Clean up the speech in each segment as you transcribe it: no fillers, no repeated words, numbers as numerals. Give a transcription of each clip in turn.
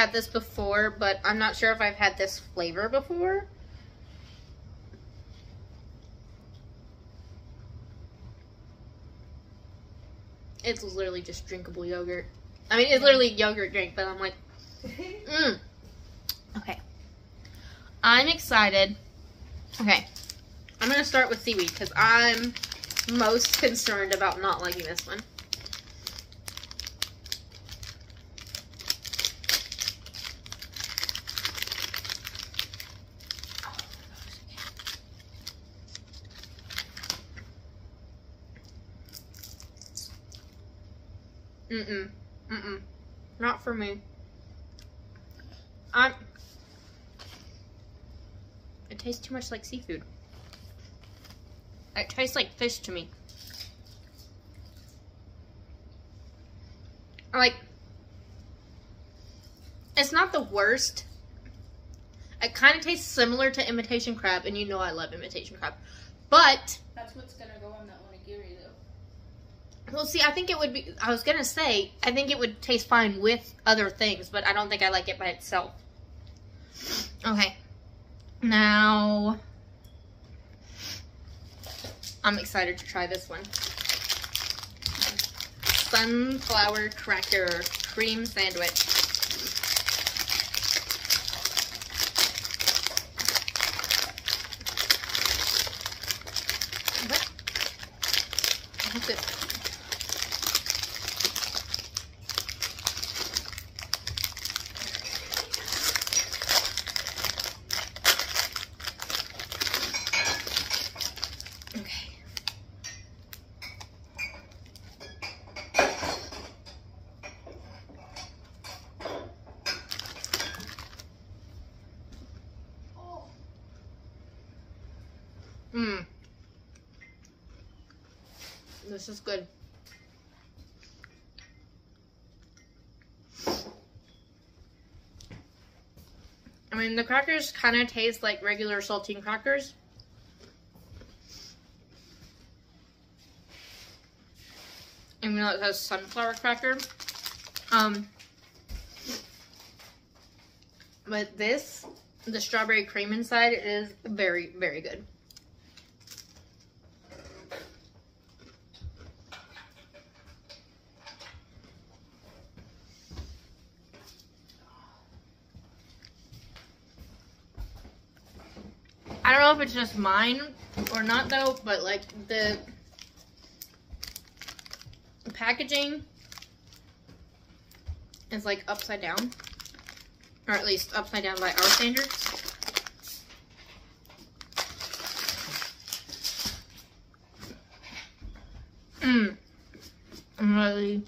had this before, but I'm not sure if I've had this flavor before. It's literally just drinkable yogurt. I mean, it's literally yogurt drink, but I'm like, Okay. I'm excited. Okay. I'm going to start with seaweed because I'm most concerned about not liking this one. Not for me. It tastes too much like seafood. It tastes like fish to me. Like, it's not the worst. It kind of tastes similar to imitation crab, and you know I love imitation crab. But that's what's gonna go on that onigiri, though. Well, see, I think it would be, I was gonna say, I think it would taste fine with other things, but I don't think I like it by itself. Okay. Now, I'm excited to try this one. Sunflower cracker cream sandwich. What? What's it? This is good. I mean, the crackers kind of taste like regular saltine crackers. Even though it has sunflower cracker. But this, the strawberry cream inside, is very, very good. I don't know if it's just mine or not though, but like the packaging is like upside down, or at least upside down by our standards. I'm really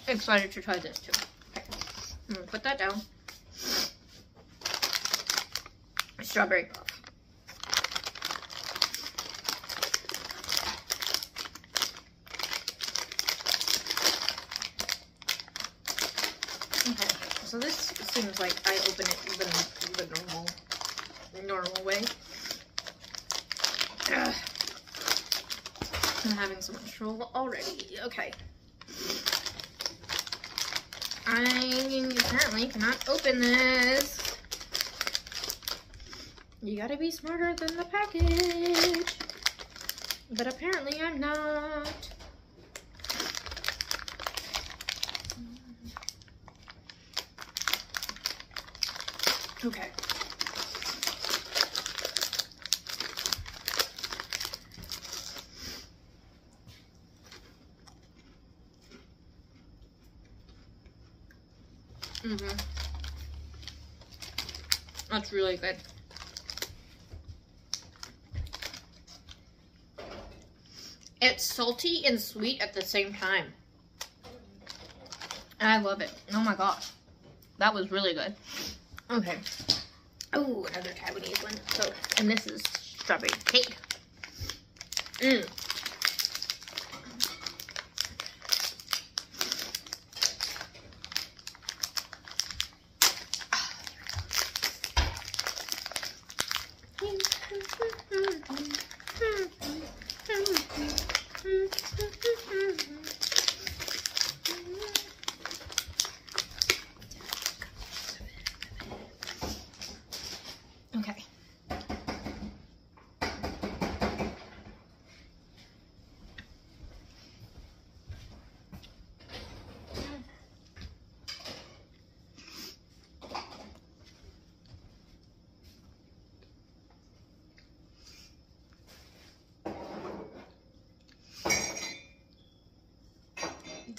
excited to try this too. Okay. I'm gonna put that down. Strawberry puff. Okay, so this seems like I open it the normal way. Ugh. I'm having so much trouble already. Okay. I apparently cannot open this. You gotta be smarter than the package. But apparently I'm not. Okay. That's really good. It's salty and sweet at the same time. And I love it. Oh my gosh. That was really good. Okay. Oh, another Taiwanese one. So, and this is strawberry cake.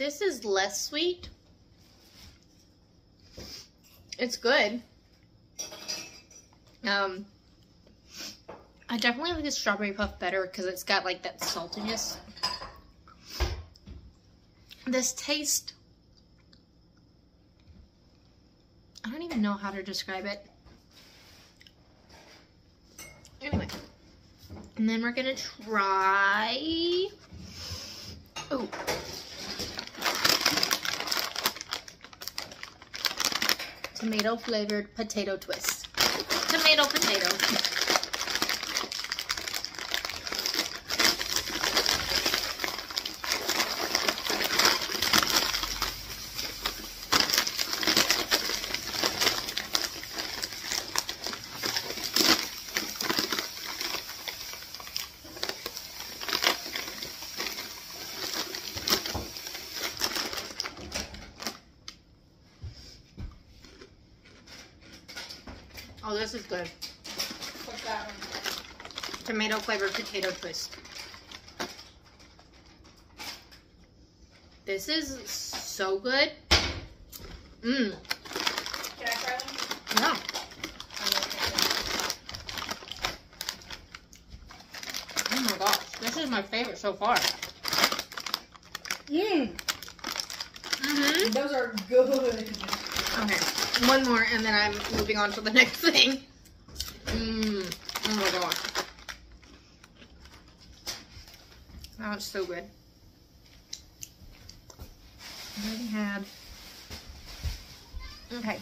This is less sweet. It's good. I definitely like the strawberry puff better because it's got like that saltiness. This taste, I don't even know how to describe it. Anyway, and then we're gonna try, oh, tomato flavored potato twist. Tomato potato. Oh, this is good. What's that one? Tomato flavored potato twist. This is so good. Mmm. Can I try them? Yeah. Oh my gosh. This is my favorite so far. Mmm. Mm-hmm. Those are good. Okay. One more and then I'm moving on to the next thing. Mmm. Oh my gosh. That was so good. I already had. Okay.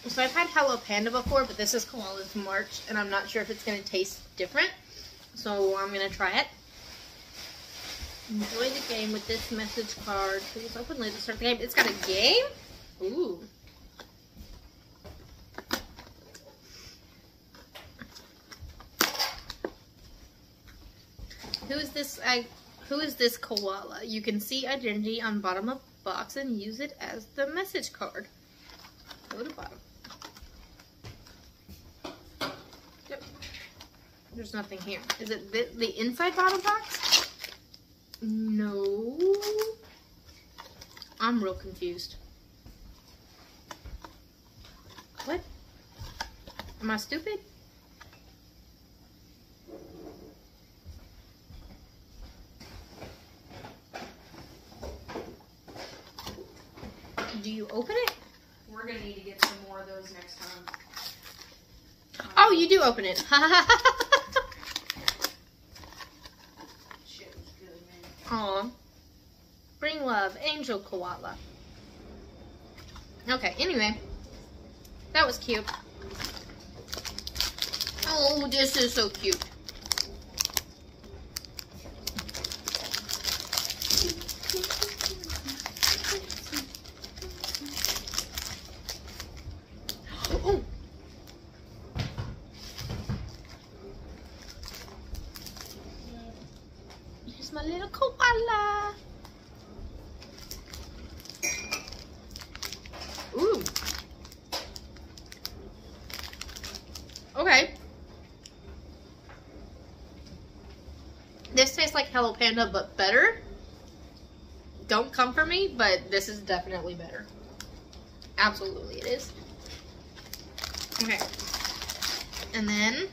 So I've had Hello Panda before, but this is Koala's March, and I'm not sure if it's going to taste different. So I'm going to try it. Enjoy the game with this message card. Please open lid to start the game. It's got a game? Ooh. Who is this koala? You can see identity on bottom of box and use it as the message card. Go to bottom. Yep. There's nothing here. Is it the inside bottom box? No. I'm real confused. What? Am I stupid? Do you open it? We're gonna need to get some more of those next time. Oh, you do open it. Shit was good, man. Aw. Bring love, Angel Koala. Okay, anyway. That was cute. Oh, this is so cute. Oh. Here's my little koala. Ooh. Okay. This tastes like Hello Panda, but better. Don't come for me, but this is definitely better. Absolutely it is. Okay. And then,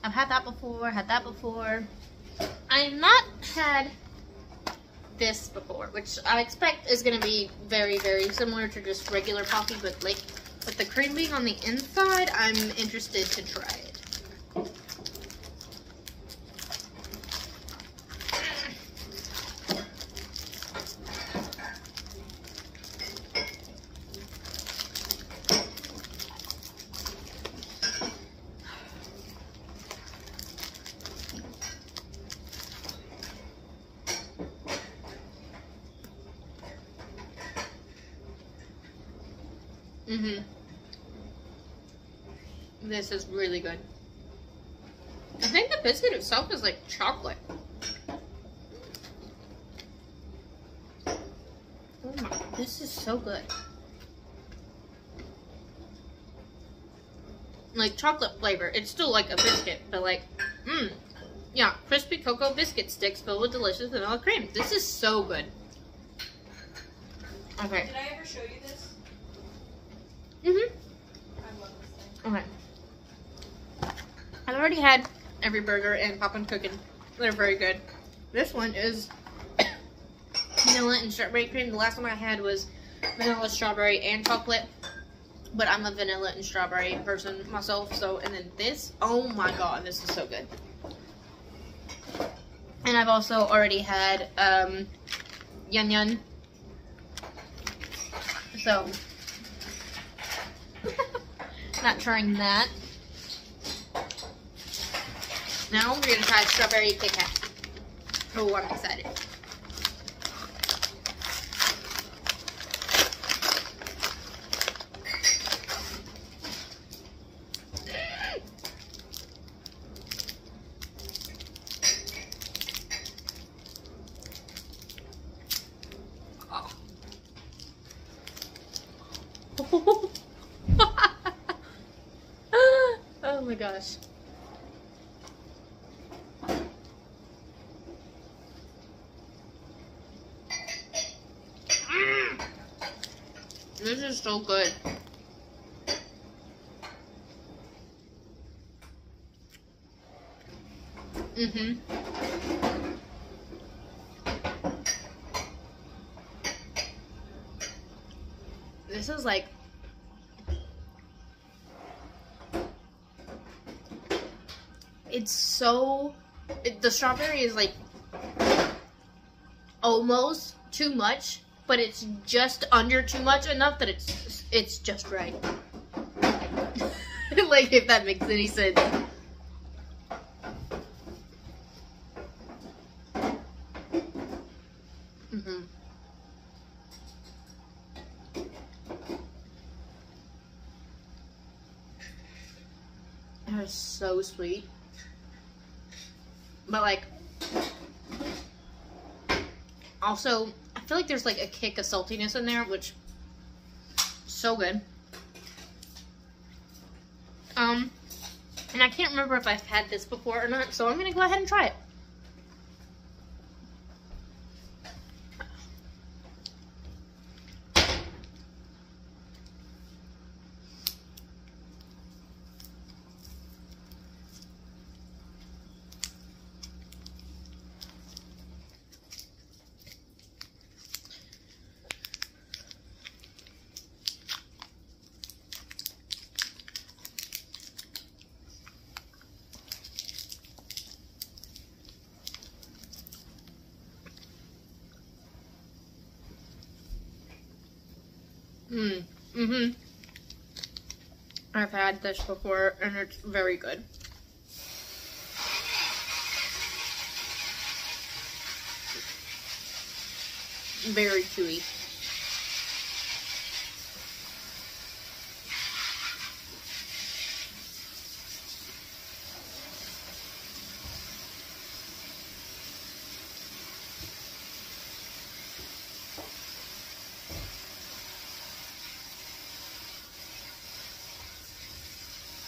I've had that before, I've not had this before, which I expect is going to be very, very similar to just regular coffee, but like, with the cream being on the inside, I'm interested to try it. This is really good. I think the biscuit itself is like chocolate. Oh my, this is so good. Like chocolate flavor. It's still like a biscuit, but like, yeah, crispy cocoa biscuit sticks filled with delicious vanilla cream. This is so good. Okay. Did I ever show you this? Mhm. I love this thing. Okay. I've already had every burger and Poppin' Cookin'. They're very good. This one is vanilla and strawberry cream. The last one I had was vanilla, strawberry, and chocolate. But I'm a vanilla and strawberry person myself. So, and then this, oh my god, this is so good. And I've also already had Yun Yun. So, not trying that. Now we're gonna try strawberry Kit Kat. Oh, I'm excited. Oh my gosh. This is so good. Mm-hmm. This is like it's so the strawberry is like almost too much, but it's just under too much enough that it's just right. Like, if that makes any sense. Mm-hmm. That is so sweet. But like, also, I feel like there's like a kick of saltiness in there, which so good. And I can't remember if I've had this before or not, so I'm gonna go ahead and try it. Mm-hmm. I've had this before, and it's very good. Very chewy.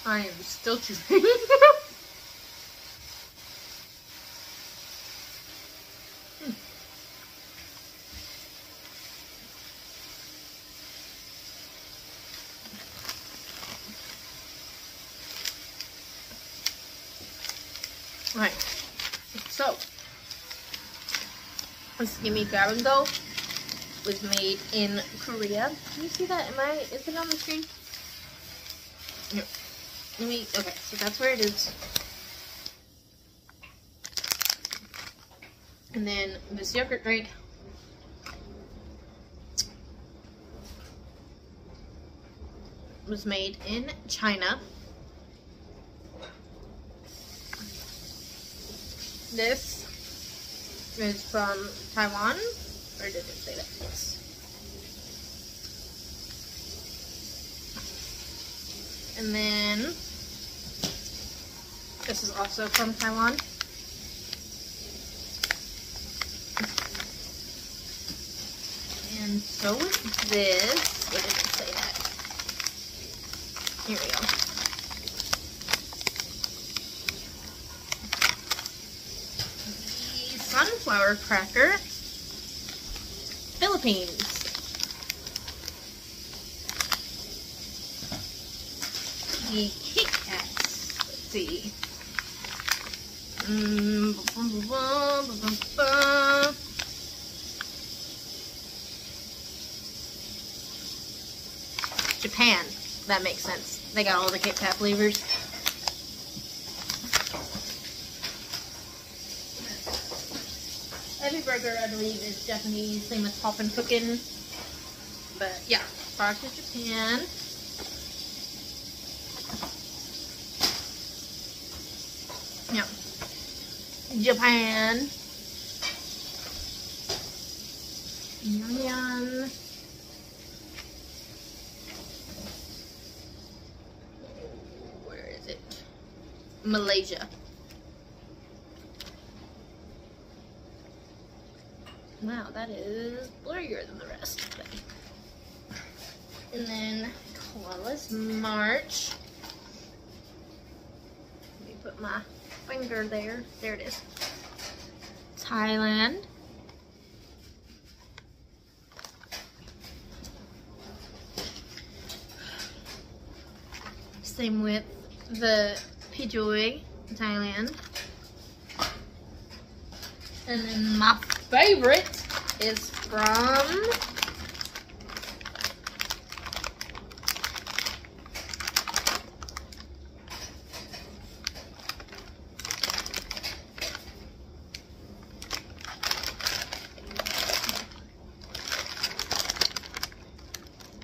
I am still chewing. Alright, so this Gimme Grab and Go was made in Korea. Can you see that? Is it on the screen? Here. Okay, so that's where it is. And then this yogurt drink was made in China. This is from Taiwan, or did it say that? Yes. And then this is also from Taiwan. And so is this. What did it say that? Here we go. The sunflower cracker, Philippines. the Kit Kats. Let's see. Japan. That makes sense. They got all the Kit Kat flavors. Every burger, I believe, is Japanese, same as Poppin' Cookin'. But yeah, far to Japan. Yeah. Japan. Yum yum. Where is it? Malaysia. Wow, that is blurrier than the rest. And then Koala's March. Let me put my finger there. There it is. Thailand. Same with the Pijoy, Thailand. And then my favorite is from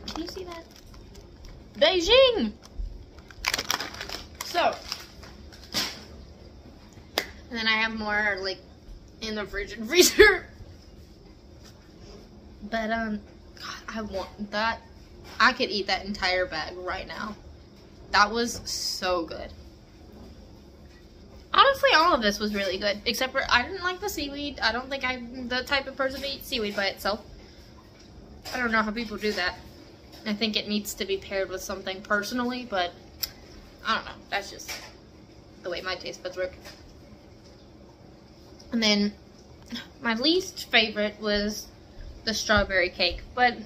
can you see that? Beijing! So, and then I have more like in the fridge and freezer. But God, I want that. I could eat that entire bag right now. That was so good. Honestly, all of this was really good, except for I didn't like the seaweed. I don't think I'm the type of person to eat seaweed by itself. I don't know how people do that. I think it needs to be paired with something personally, but I don't know. That's just the way my taste buds work. And then my least favorite was the strawberry cake, but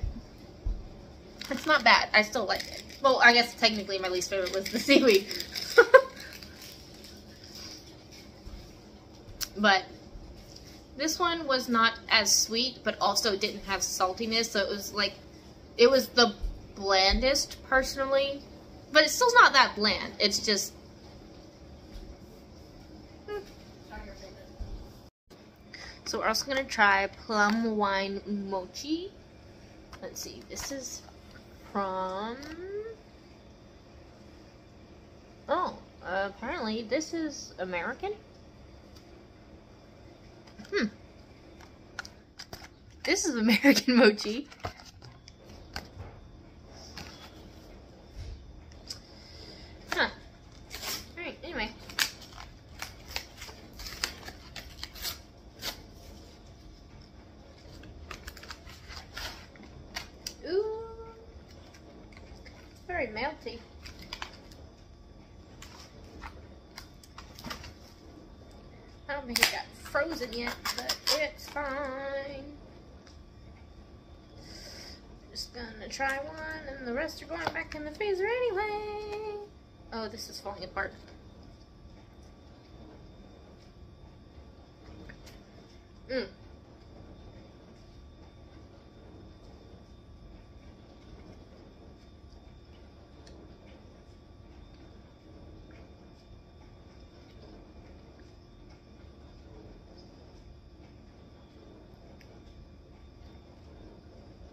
it's not bad. I still like it. Well, I guess technically my least favorite was the seaweed. But this one was not as sweet, but also didn't have saltiness, so it was like, it was the blandest personally, but it's still not that bland. It's just so we're also gonna try plum wine mochi. Let's see, this is from, oh, apparently this is American. This is American mochi. Huh. Alright, anyway. Ooh. It's very melty. I don't think it got frozen yet, but it's fine. Just gonna try one, and the rest are going back in the freezer anyway. Oh, this is falling apart.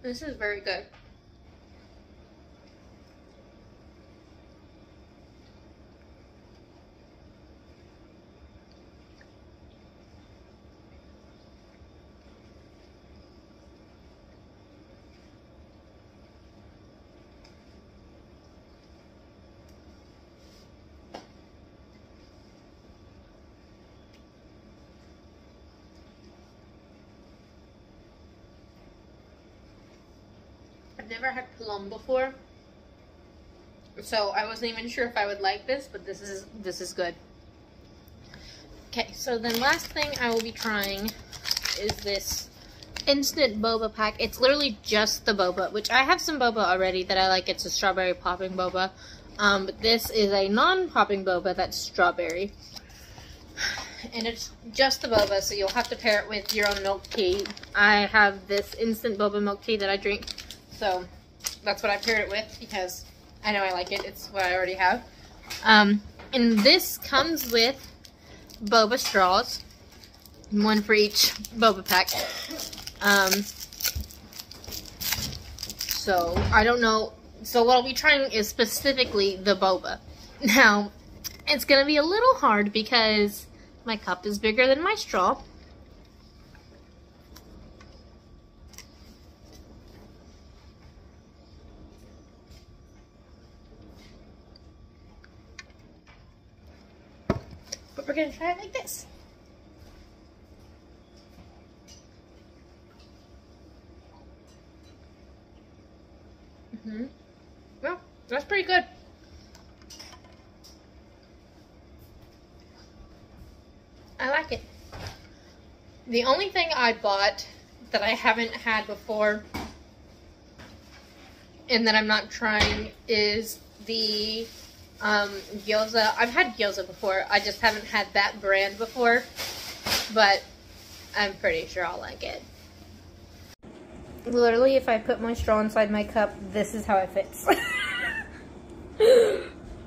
This is very good. I've never had plum before, so I wasn't even sure if I would like this, but this is good. Okay, so then last thing I will be trying is this instant boba pack. It's literally just the boba, which I have some boba already that I like. It's a strawberry popping boba. But this is a non-popping boba that's strawberry. And it's just the boba, so you'll have to pair it with your own milk tea. I have this instant boba milk tea that I drink, so that's what I paired it with because I know I like it. It's what I already have. And this comes with boba straws, one for each boba pack. So I don't know. So what I'll be trying is specifically the boba. Now, it's gonna be a little hard because my cup is bigger than my straw. But we're gonna try it like this. Well, that's pretty good. I like it. The only thing I bought that I haven't had before and that I'm not trying is the gyoza. I've had gyoza before. I just haven't had that brand before, but I'm pretty sure I'll like it. Literally, if I put my straw inside my cup, this is how it fits.